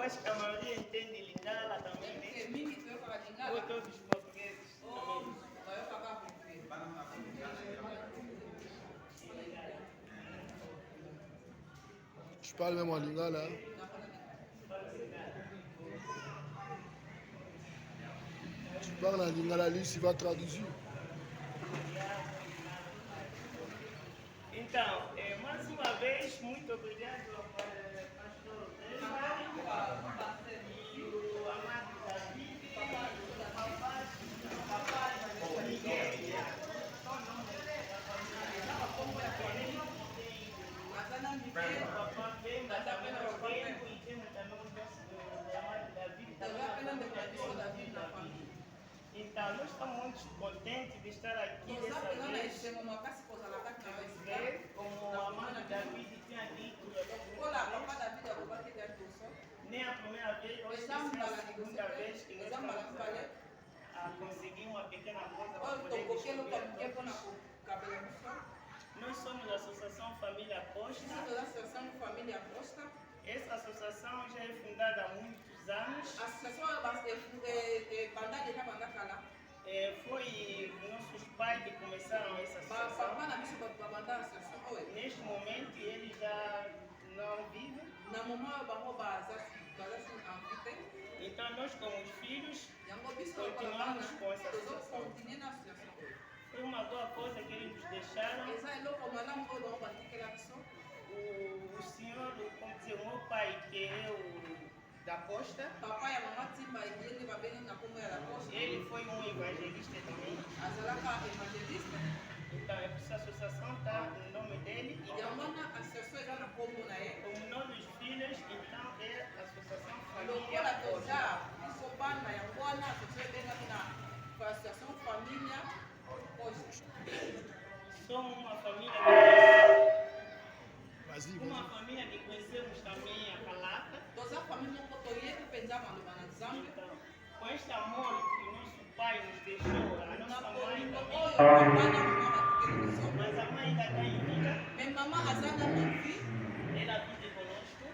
acho que a maioria entende Lingala também, né? Ou todos os portugueses também. Je parle même en lingala. Tu parles en lingala, lui, il va traduire. Então, mais uma vez, muito obrigado ao pastor Zema e o amado David, papai Miguel. Papá Bemba também ao tempo e temos também o nosso amado David também. Então, nós estamos muito contentes de estar aqui dessa vez. Como o amado David tinha dito, nem a primeira vez, hoje é a segunda vez que nós estamos a conseguir uma pequena coisa para poder distribuir a todos. Nós somos a Associação Família Costa. Essa associação já é fundada há muitos anos. Foi nossos pais que começaram essa associação. Neste momento ele já não vive. Então nós como os filhos continuamos com essa associação. Foi uma boa coisa que eles nos deixaram. O senhor, como dizer, o meu pai, que é o da Costa, ele foi um evangelista também. Então, essa associação está no nome dele. Como nós os filhos, então é a Associação Família Costa. Somos uma família que conhecemos também a Calata. Então, com este amor que o nosso pai nos deixou, a nossa mãe também, mas a mãe ainda está em vida, ela vive conosco.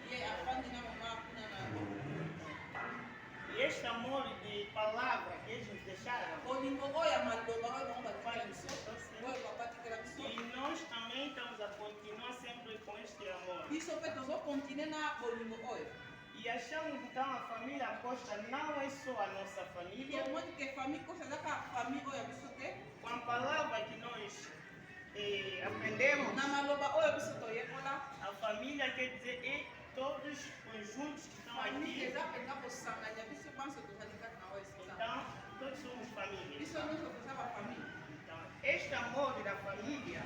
E este amor de palavra que eles nos deixaram, e nós também estamos a continuar sempre com este amor. E achamos então a família Costa não é só a nossa família. Com a palavra que nós aprendemos, a família quer dizer é todos os juntos que estão aqui. Então, todos somos família. Então, este amor da família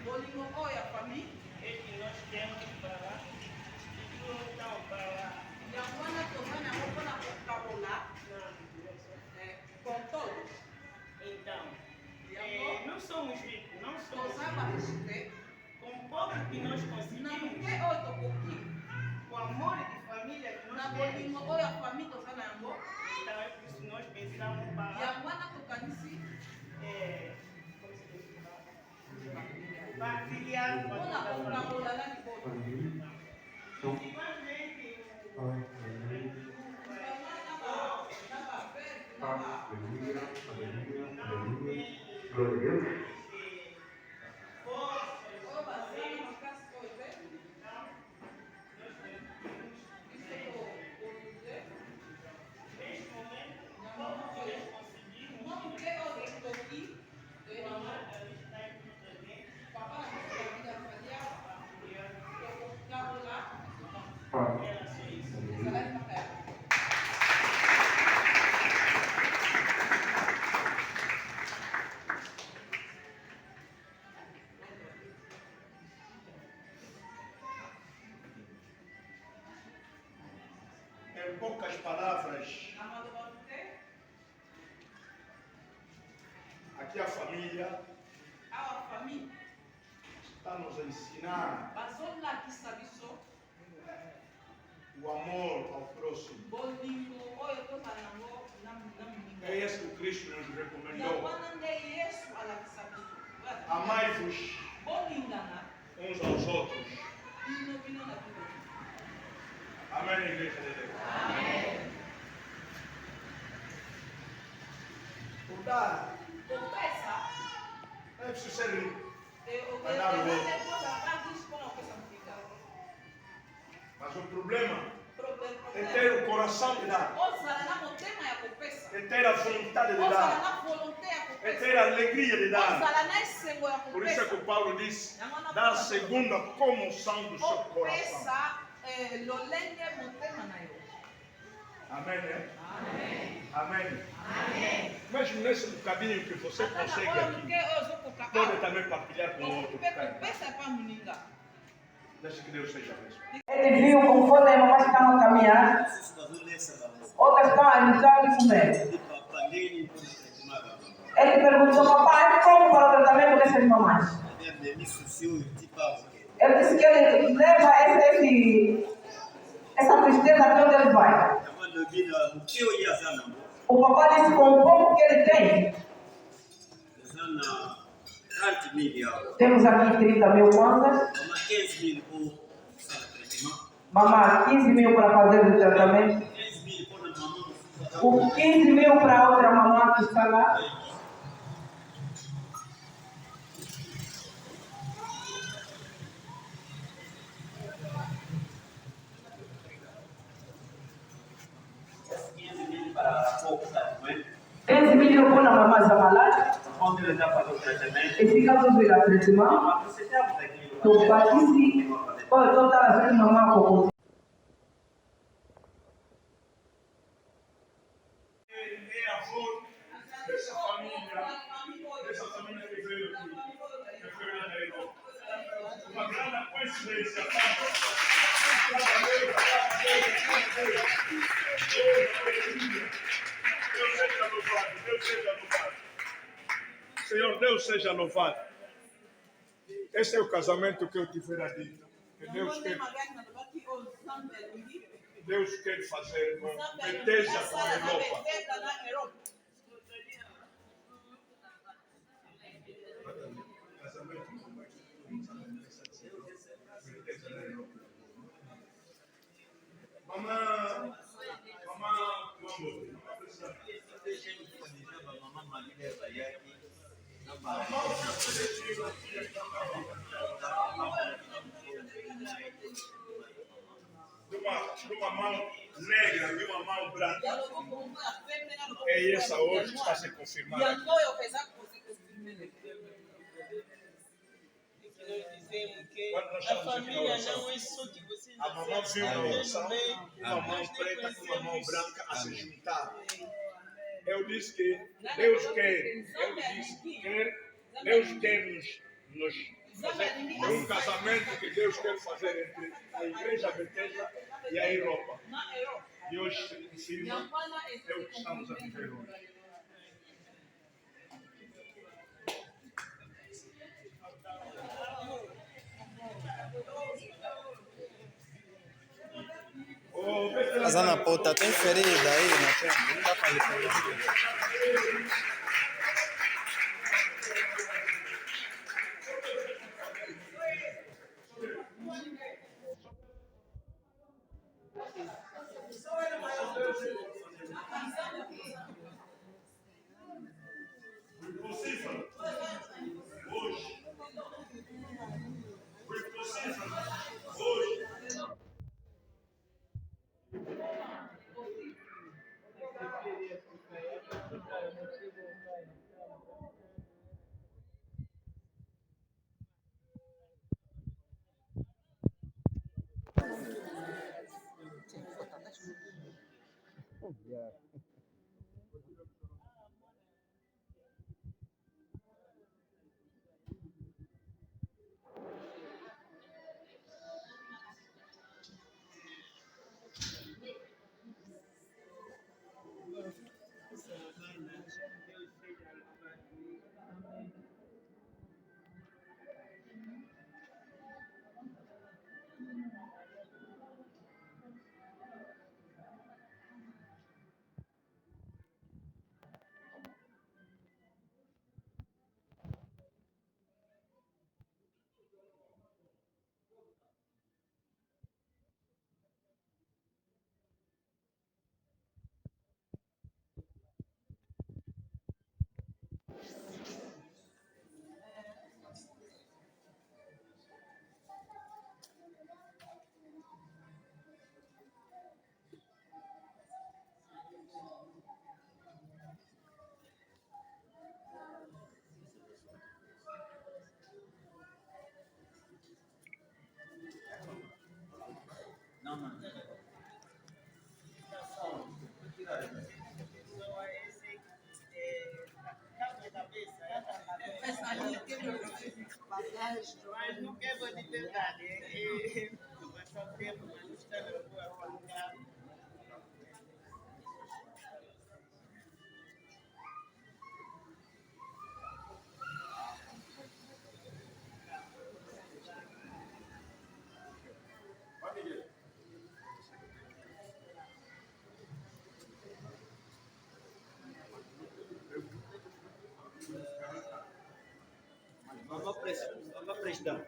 é que nós temos para distribuir então para com todos. Então, não somos ricos, não somos com pouco que nós conseguimos, com o amor de família que nós temos. Então é por isso que nós pensamos para partilhar com a família. Aleluia, aleluia, aleluia. Glória a Deus. Em poucas palavras, aqui a família está nos a ensinar o amor ao próximo. É isso que Cristo nos recomendou. Amai-vos uns aos outros. Amém, igreja de Deus. Amém. ajudar. Não é preciso ser rico. Mas o problema é ter o coração de dar. É ter a vontade de dar. É ter a alegria de dar. Por isso é que o Paulo diz, dar segundo a comoção do seu coração. Amém, né? Amém. Mesmo nesse bocadinho que você consegue aqui, pode também partilhar com o outro. Deixa que Deus seja abençoado. Ele viu conforme a mamãe estava a caminhar, outras estavam a entrar e comer. Ele perguntou, papai, como para o tratamento dessas mamães? Ele disse que ele leva essa tristeza até onde ele vai. O papai disse, com o pouco que ele tem, temos aqui 30 mil kwanzas, mamãe 15 mil para fazer o tratamento, 15 mil para outra mamãe que está lá. Esse menino põe na mamãe Zamalá e ficamos vendo a traição. Então, Patrícia, eu estava vendo mamãe com É avô dessa família que veio aqui, que foi lá na Europa. Uma grande coincidência. Deus seja louvado, Deus seja louvado. Senhor, Deus seja louvado. Esse é o casamento que eu tivera dito. Que Deus quer fazer com Bethesda com a Europa. Mamãe, de uma mão negra e uma mão branca. É essa hoje que está se confirmando. A família não é só que vocês a mamãe viu na oração, uma mão preta com uma mão branca a se juntar. Eu disse que Deus quer, Deus quer nos fazer um casamento que Deus quer fazer entre a igreja Bethesda e a Europa. E hoje se confirma, é o que estamos a viver hoje. Mas na ponta tem ferida aí, não dá para ir para Mas não quer vou de verdade. Vai só tempo, mas não está na rua para ficar. Vamos prestar.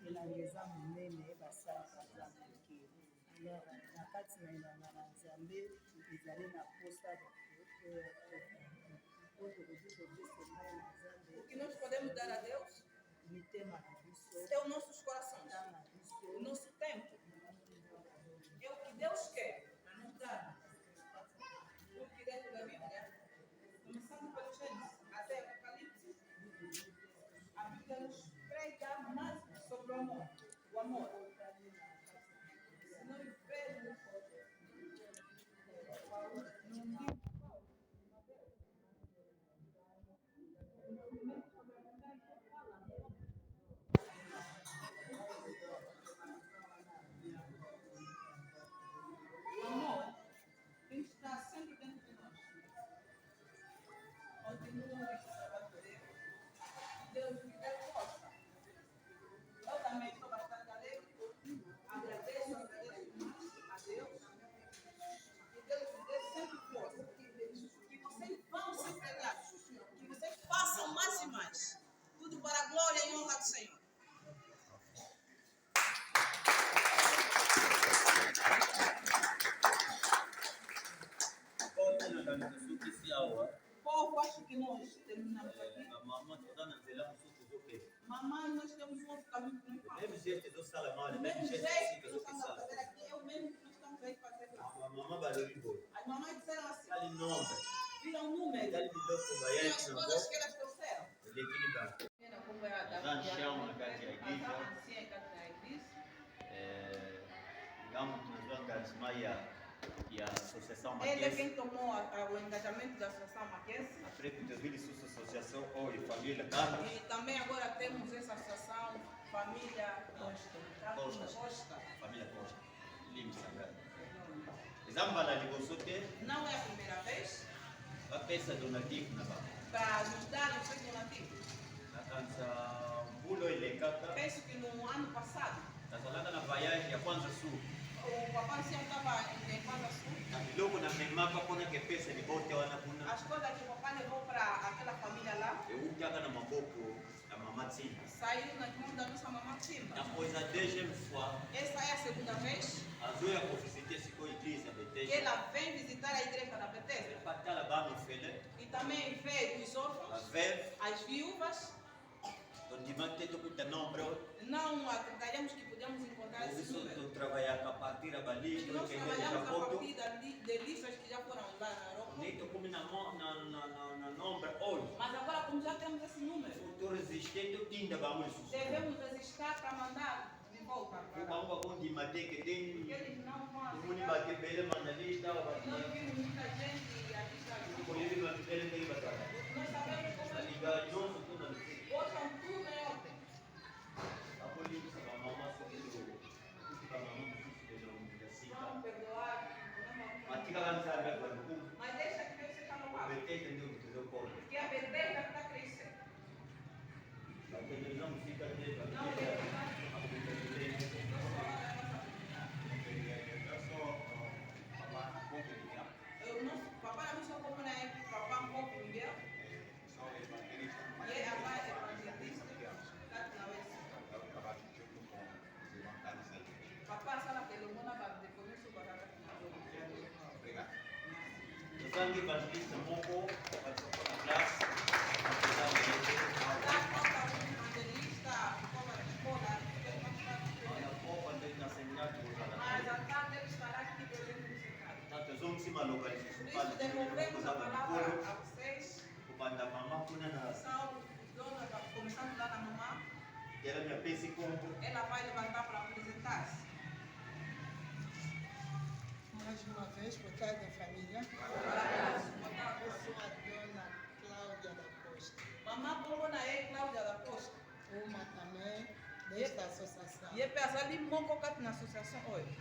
elangeza monene basalaka moke alors na kati na elanga na nzambe ezali na posa oyo tokoki kopesa epai na nzambe O que nós podemos dar a Deus mitema na biso é os nossos corações, na biso o nosso tempo. É o que Deus quer para nos dar. Porque dentro da Bíblia, começando pelo Gênesis até Apocalipse, a Bíblia nos prega mais sobre o amor. O amor. Se nós vemos no livro o amor, tem que estar sempre dentro de nós. Continua a poder. Deus gosta. Eu também estou bastante alegre. Agradeço mais a Deus. Que Deus nos dê sempre força. Que vocês vão se pegar. Que vocês façam mais e mais. Tudo para a glória e honra do Senhor. Povo, acho que nós terminamos aqui. Mamãe, nós temos um outro caminho que não faz. Do mesmo jeito que nós estamos a fazer aqui, é o mesmo que nós estamos aí fazer lá. As mamães disseram assim, viram um número, e as coisas que elas trouxeram. Ele é quem tomou o engajamento da Associação Mackenzie. E também agora temos essa associação Família Costa. Não é a primeira vez para nos dar o seu donativo. Penso que no ano passado o papai estava em Kwanza Sul. As coisas que o papai levou para aquela família lá saiu nas mãos da nossa mamãe Timba. Essa é a segunda vez que ela vem visitar a igreja da Bethesda. E também vê os órfãos, as viúvas. Não acreditamos que podemos encontrar esse número. Nós trabalhamos a partir de listas que já foram lá na Europa. Mas agora, como já temos esse número, devemos resistir para mandar de volta para lá. Porque eles não vão aceitar. Nós vimos muita gente e a lista. Nós sabemos como botam tudo em ordem. Vão perdoar. Mas deixa que Deus seja louvado. Porque a Bethesda está crescendo. Não o nosso papai não só como na época, papai um pouco Miguel. E Tangi evangelista moko participou na classe. Isso devolvemos a palavra a vocês. Começando lá na mamã. Ela vai levantar para apresentar-se. Mais uma vez, por trás da família. Eu sou a dona Cláudia da Costa. Mamã, como na é Cláudia da Costa? Uma também desta associação. E é pessoal de Moncocat na associação hoje.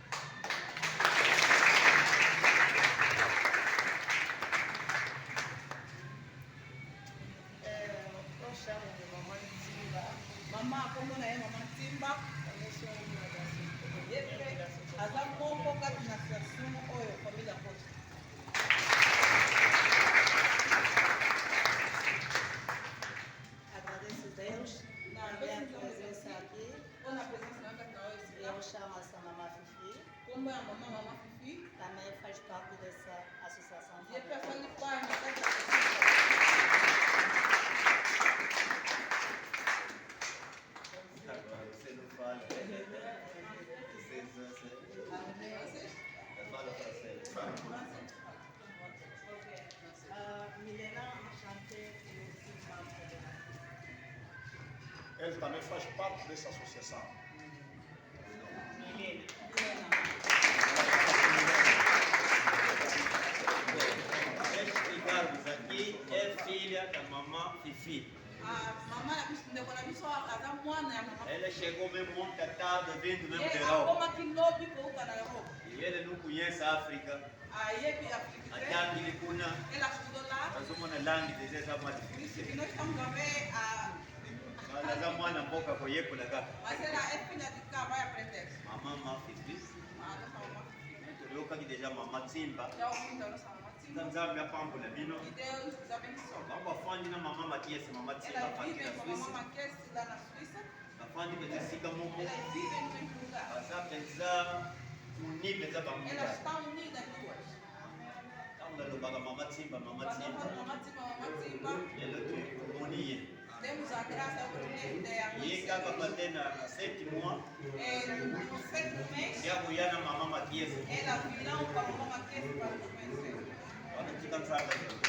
Eu chamo de Mamãe Timba. Mamã, como na é Mamã Timba? Também sou uma das E é pessoal de Moncocat na associação hoje, família Costa. Agradeço a Deus na minha presença aqui. Quando a presença não está hoje, Eu chamo a Mamã Fifi. como é a mamã Fifi? Também faz parte dessa associação. E é pessoal de pai, na casa Agora você não fala. Fala para você. Milena Chante e Ele também faz parte dessa associação. Explicarmos aqui, é filha da mamã Fifi. a mamã na pessoa a mwana ya mama. Ela chegou mesmo ontem tarde, vindo mesmo de Yeye Europa. akoma kilobi kuuka na Europa. E ele não conhece a África. Yepi Afrika. Até aquele kuna, Ela estudou lá. nós vamos na langue de essa Por isso difícil. que nós estamos a ver Nós vamos na boca com ele lá. mas ela é filha de cá, vai aprender. Mamã Fifi. A nossa mamã. Eu que deja mamã Timba. Já ouviu da nossa mamã. Nzambe apambo na bino. E Deus nos abençoe. Vamos afandi na mamã Matias, mamã Timba Ela aqui vive na com a Suíça. mamãe Kess lá na Suíça. Afandi betesika muko. Ela vive no mesmo lugar. Azapenza unipe za Elas bamuda. estão unidas duas. Kama lobaga mamã Timba, mamã Quando Timba. fala mamã Timba, Ele tu moniye. temos a graça, o privilégio de a Ye kaka patena 7 mois. no sétimo mês, Ya kuyana mamã Matias. ela virá com a mamãe Kess para nos conhecer. Wakatika msaka.